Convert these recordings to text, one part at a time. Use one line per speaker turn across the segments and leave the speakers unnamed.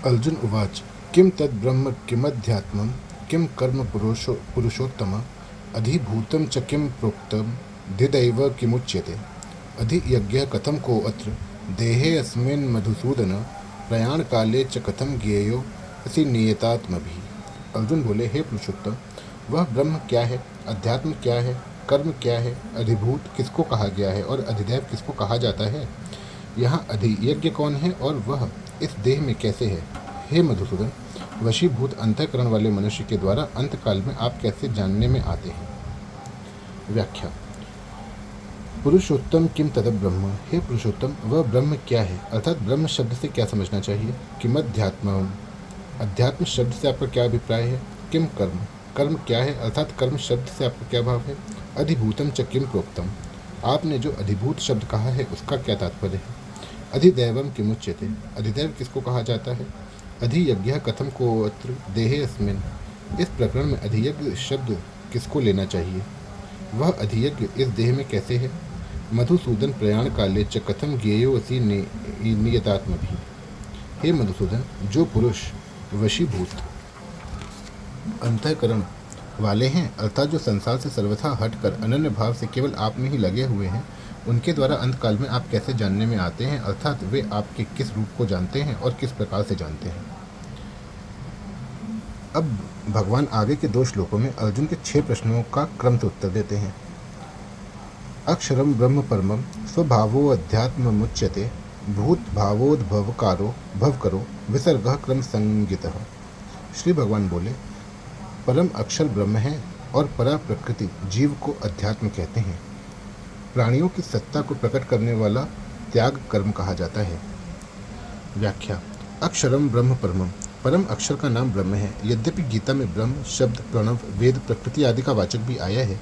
अर्जुन उवाच किं तद्ब्रह्म किमध्यात्मं किं कर्म पुरुषोत्तम अधिभूतं च किं प्रोक्तं धिदैव किमुच्यते अधियज्ञः कथं कोऽत्र देहेऽस्मिन् मधुसूदन प्रयाणकाले च कथं ज्ञेयो इसी नियतात्मभिः। अर्जुन बोले, हे पुरुषोत्तम, वह ब्रह्म क्या है, अध्यात्म क्या है, कर्म क्या है, अधिभूत किसको कहा गया है और अधिदैव किसको कहा जाता है। यहाँ अधियज्ञ कौन है और वह इस देह में कैसे है। हे मधुसूदन, वशीभूत अंतःकरण वाले मनुष्य के द्वारा अंतकाल में आप कैसे जानने में आते हैं। व्याख्या। पुरुषोत्तम किम तद ब्रह्म। हे पुरुषोत्तम, वह ब्रह्म क्या है, अर्थात ब्रह्म शब्द से क्या समझना चाहिए। किम अध्यात्म, अध्यात्म शब्द से आपका क्या अभिप्राय है। किम कर्म, कर्म क्या है, अर्थात कर्म शब्द से आपका क्या भाव है। अधिभूतम च किम प्रोक्तम, आपने जो अधिभूत शब्द कहा है उसका क्या तात्पर्य है। अधिदैवम किमुच्यते, अधिदैव किसको कहा जाता है। अधियज्ञ कथम कोऽत्र देहे अस्मिन्, इस प्रकरण में अधियज्ञ शब्द किसको लेना चाहिए। वह अधियज्ञ इस देह में कैसे है। मधुसूदन प्रयाण काले च कथम ज्ञेयो असि नियतात्म भी। हे मधुसूदन, जो पुरुष वशीभूत अंतःकरण वाले हैं, अर्थात जो संसार से सर्वथा हटकर अनन्य भाव से केवल आप में ही लगे हुए हैं, उनके द्वारा अंतकाल में आप कैसे जानने में आते हैं, अर्थात वे आपके किस रूप को जानते हैं और किस प्रकार से जानते हैं। अब भगवान आगे के 2 श्लोकों में अर्जुन के 6 प्रश्नों का क्रम से उत्तर देते हैं। अक्षरम ब्रह्म परमम स्वभावो अध्यात्म मुच्यते भूत भावोद्भवकारो भवकरो विसर्गः क्रम संगितः। श्री भगवान बोले, परम अक्षर ब्रह्म है और परा प्रकृति जीव को अध्यात्म कहते हैं। प्राणियों की सत्ता को प्रकट करने वाला त्याग कर्म कहा जाता है। व्याख्या। अक्षरम ब्रह्म परमम, परम अक्षर का नाम ब्रह्म है। यद्यपि गीता में ब्रह्म शब्द प्रणव वेद प्रकृति आदि का वाचक भी आया है,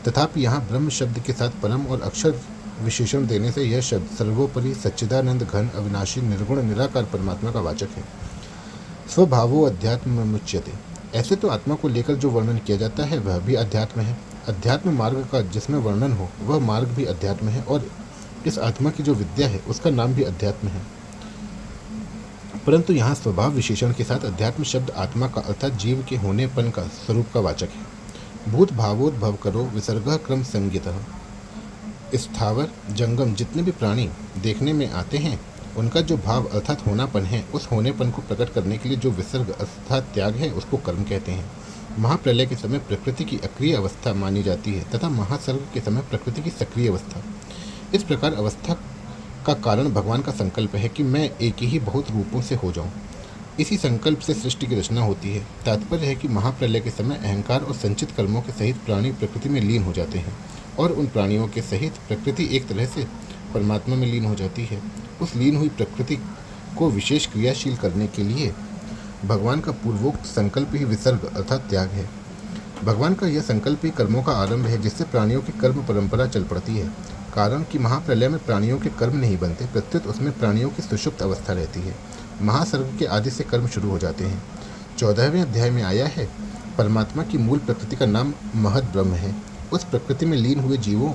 तथापि यहाँ ब्रह्म शब्द के साथ परम और अक्षर विशेषण देने से यह शब्द सर्वोपरि सच्चिदानंद घन अविनाशी निर्गुण निराकार परमात्मा का वाचक है। स्वभावो अध्यात्म मुच्यते, ऐसे तो आत्मा को लेकर जो वर्णन किया जाता है वह भी अध्यात्म है। अध्यात्म मार्ग का जिसमें वर्णन हो वह मार्ग भी अध्यात्म है, और इस आत्मा की जो विद्या है उसका नाम भी अध्यात्म है। परंतु यहाँ स्वभाव विशेषण के साथ अध्यात्म शब्द आत्मा का अर्थात जीव के होनेपन का स्वरूप का वाचक है। भूत भावोद्भव करो विसर्गः क्रम संगितः, स्थावर जंगम जितने भी प्राणी देखने में आते हैं उनका जो भाव अर्थात होनापन है, उस होनेपन को प्रकट करने के लिए जो विसर्ग अर्थात त्याग है उसको कर्म कहते हैं। महाप्रलय के समय प्रकृति की अक्रिय अवस्था मानी जाती है तथा महासर्ग के समय प्रकृति की सक्रिय अवस्था। इस प्रकार अवस्था का कारण भगवान का संकल्प है कि मैं एक ही बहुत रूपों से हो जाऊं। इसी संकल्प से सृष्टि की रचना होती है। तात्पर्य है कि महाप्रलय के समय अहंकार और संचित कर्मों के सहित प्राणी प्रकृति में लीन हो जाते हैं और उन प्राणियों के सहित प्रकृति एक तरह से परमात्मा में लीन हो जाती है। उस लीन हुई प्रकृति को विशेष क्रियाशील करने के लिए भगवान का पूर्वोक्त संकल्प ही विसर्ग अर्थात त्याग है। भगवान का यह संकल्प ही कर्मों का आरंभ है, जिससे प्राणियों की कर्म परंपरा चल पड़ती है। कारण कि महाप्रलय में प्राणियों के कर्म नहीं बनते, प्रत्युत उसमें प्राणियों की सुषुप्त अवस्था रहती है। महासर्ग के आदि से कर्म शुरू हो जाते हैं। 14वें अध्याय में आया है, परमात्मा की मूल प्रकृति का नाम महद ब्रह्म है। उस प्रकृति में लीन हुए जीवों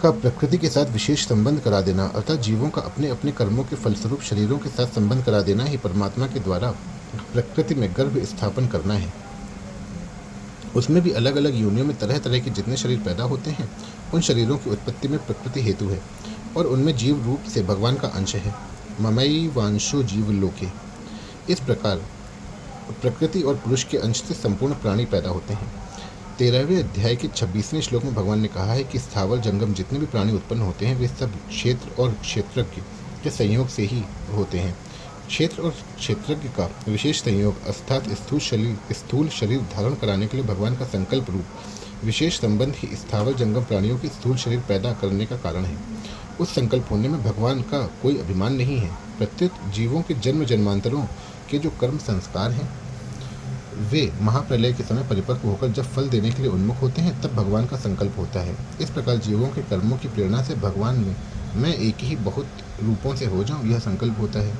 का प्रकृति के साथ विशेष संबंध करा देना अर्थात जीवों का अपने अपने कर्मों के फलस्वरूप शरीरों के साथ संबंध करा देना ही परमात्मा के द्वारा प्रकृति में गर्भ स्थापन करना है। उसमें भी अलग अलग योनियों में तरह तरह के जितने शरीर पैदा होते हैं, उन शरीरों की उत्पत्ति में प्रकृति हेतु है और उनमें जीव रूप से भगवान का अंश है। ममई वांशो जीव लोके, इस प्रकार प्रकृति और पुरुष के अंश से संपूर्ण प्राणी पैदा होते हैं। 13वें अध्याय के 26वें श्लोक में भगवान ने कहा है कि स्थावर जंगम जितने भी प्राणी उत्पन्न होते हैं वे सब क्षेत्र और क्षेत्रज्ञ के संयोग से ही होते हैं। क्षेत्र और क्षेत्रज्ञ का विशेष संयोग अर्थात स्थूल शरीर धारण कराने के लिए भगवान का संकल्प रूप विशेष संबंध ही स्थावर जंगम प्राणियों की स्थूल शरीर पैदा करने का कारण है। उस संकल्प होने में भगवान का कोई अभिमान नहीं है। प्रत्युत जीवों के जन्म जन्मांतरों के जो कर्म संस्कार हैं वे महाप्रलय के समय परिपक्व होकर जब फल देने के लिए उन्मुख होते हैं तब भगवान का संकल्प होता है। इस प्रकार जीवों के कर्मों की प्रेरणा से भगवान में मैं एक ही बहुत रूपों से हो जाऊं, यह संकल्प होता है।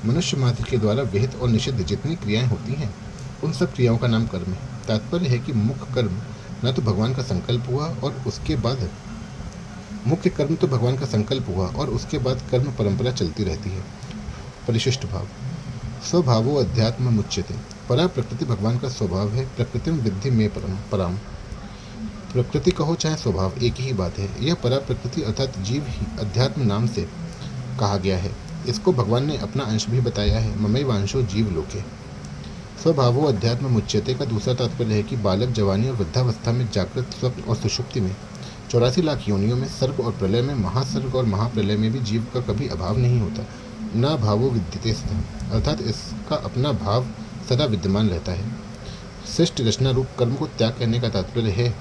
मनुष्य मात्र के द्वारा विहित और निषिद्ध जितनी क्रियाएं होती हैं उन सब क्रियाओं का नाम कर्म है। तात्पर्य है कि मुख्य कर्म न तो भगवान का संकल्प हुआ और उसके बाद मुख्य कर्म तो भगवान का संकल्प हुआ और उसके बाद कर्म परंपरा चलती रहती है। परिशिष्ट भाव। स्वभावो अध्यात्म मुच्यते। परा प्रकृति भगवान का स्वभाव है। प्रकृतिम विद्धि में पराम। प्रकृति कहो चाहे स्वभाव, एक ही बात है। यह परा प्रकृति अर्थात जीव ही अध्यात्म नाम से कहा गया है। इसको भगवान ने अपना अंश भी बताया है। ममैवांशो जीव लोके। स्वभावो अध्यात्म मुच्यते का दूसरा तात्पर्य है कि बालक, जवानी और वृद्धावस्था में, जागृत, स्वप्न और सुषुप्ति में, 84 लाख योनियों में, सर्ग और प्रलय में, महासर्ग और महाप्रलय में भी जीव का कभी अभाव नहीं होता। न भावो विद्यते स्तः, अर्थात इसका अपना भाव सदा विद्यमान रहता है। सृष्टि रचना रूप कर्म को त्याग करने का तात्पर्य है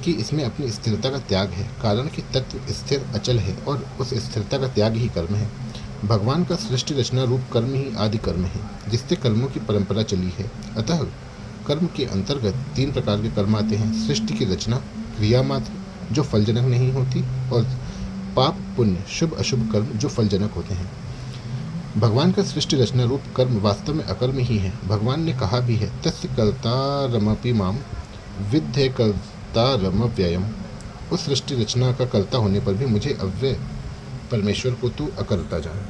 कि इसमें अपनी स्थिरता का त्याग है। कारण कि तत्व स्थिर अचल है और उस स्थिरता का त्याग ही कर्म है। भगवान का सृष्टि रचना रूप कर्म ही आदि कर्म है, जिससे कर्मों की परंपरा चली है। अतः कर्म के अंतर्गत 3 प्रकार के कर्म आते हैं। सृष्टि की रचना, क्रिया मात्र जो फलजनक नहीं होती, और पाप पुण्य, शुभ अशुभ कर्म जो फलजनक होते हैं। भगवान का सृष्टि रचना रूप कर्म वास्तव में अकर्म ही है। भगवान ने कहा भी है, तस्य कर्तारमपि माम विद्धे कर्तारमव्ययम्। उस सृष्टि रचना का कर्ता होने पर भी मुझे अव्यय परमेश्वर को तू अकर्ता जान।